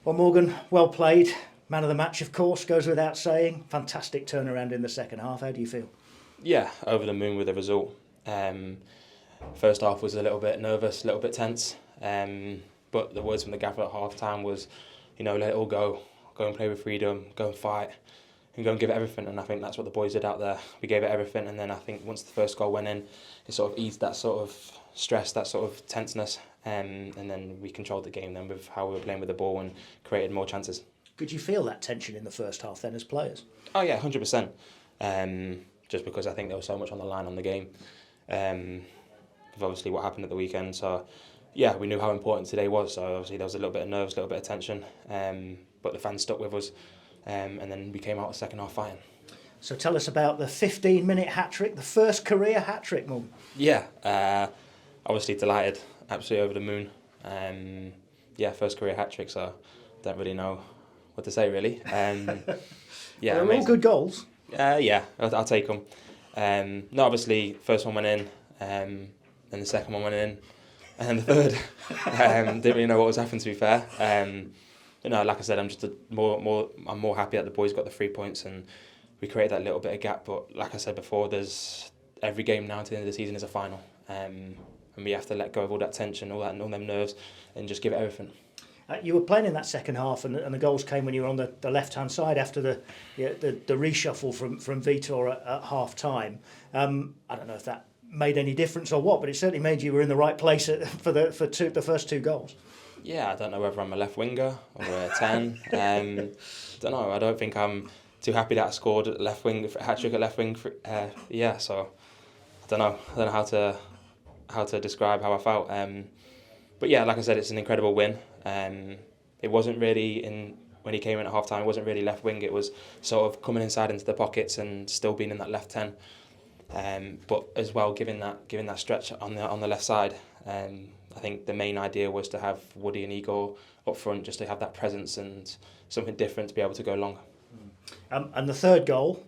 Well, Morgan, well played. Man of the match, of course, goes without saying. Fantastic turnaround in the second half. How do you feel? Yeah, over the moon with the result. First half was a little bit nervous, a little bit tense. But the words from the gaffer at half time was, let it all go and play with freedom, go and fight, and go and give it everything. And I think that's what the boys did out there. We gave it everything, and then I think once the first goal went in, it sort of eased that sort of stress, that sort of tenseness, and then we controlled the game then with how we were playing with the ball and created more chances. Could you feel that tension in the first half then as players? Oh yeah, 100%. Just because I think there was so much on the line on the game, with obviously what happened at the weekend. So yeah, we knew how important today was. So obviously there was a little bit of nerves, a little bit of tension, but the fans stuck with us, and then we came out the second half fighting. So tell us about the 15-minute hat-trick, the first career hat-trick, Morgan. Yeah, obviously delighted, absolutely over the moon. Yeah, first career hat-trick, so don't really know what to say really. Yeah, they're amazing. all good goals. Yeah, I'll take them. No, obviously, first one went in, then the second one went in, and the third. Didn't really know what was happening, to be fair. Like I said, I'm just I'm more happy that the boys got the 3 points and we created that little bit of gap. But like I said before, there's every game now to the end of the season is a final, and we have to let go of all that tension, all them nerves, and just give it everything. You were playing in that second half, and the goals came when you were on the left-hand side after the reshuffle from Vitor at half time. I don't know if that made any difference or what, but it certainly made you were in the right place for the first two goals. Yeah, I don't know whether I'm a left winger or a 10. Don't know. I don't think I'm too happy that I scored at left wing, hat trick at left wing. So I don't know. I don't know how to describe how I felt. But yeah, like I said, it's an incredible win. It wasn't really when he came in at half time. It wasn't really left wing. It was sort of coming inside into the pockets and still being in that left 10. But as well, giving that stretch on the left side. I think the main idea was to have Woody and Igor up front, just to have that presence and something different to be able to go longer. And the third goal,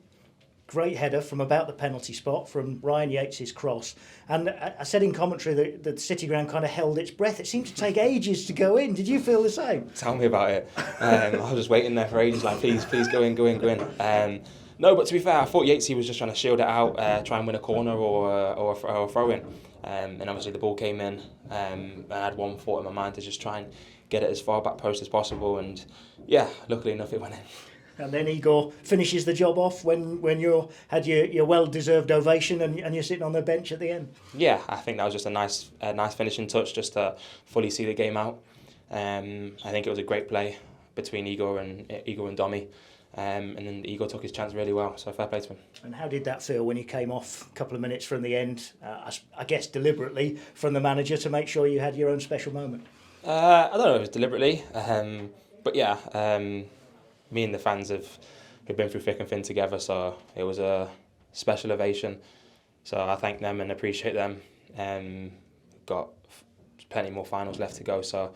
great header from about the penalty spot from Ryan Yates' cross. And I said in commentary that the City ground kind of held its breath. It seemed to take ages to go in. Did you feel the same? Tell me about it. I was just waiting there for ages, like, please go in. No, but to be fair, I thought Yatesy was just trying to shield it out, try and win a corner or a throw-in. And obviously the ball came in, and I had one thought in my mind to just try and get it as far back post as possible. And yeah, luckily enough, it went in. And then Igor finishes the job off when you had your well-deserved ovation and you're sitting on the bench at the end. Yeah, I think that was just a nice finishing touch, just to fully see the game out. I think it was a great play between Igor and Domi. And then Igor took his chance really well, so fair play to him. And how did that feel when you came off a couple of minutes from the end, I guess deliberately, from the manager to make sure you had your own special moment? I don't know if it was deliberately, but yeah, me and the fans we've been through thick and thin together, so it was a special ovation. So I thank them and appreciate them. Got plenty more finals left to go, so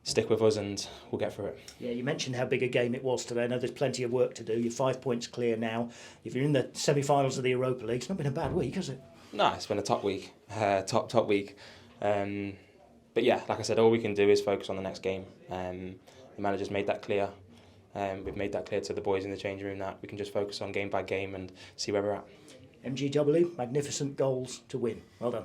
stick with us and we'll get through it. Yeah, you mentioned how big a game it was today. I know there's plenty of work to do. You're 5 points clear now. If you're in the semi-finals of the Europa League, it's not been a bad week, has it? No, it's been a top week, top week. But yeah, like I said, all we can do is focus on the next game. The manager's made that clear. We've made that clear to the boys in the changing room that we can just focus on game by game and see where we're at. MGW, magnificent goals to win. Well done.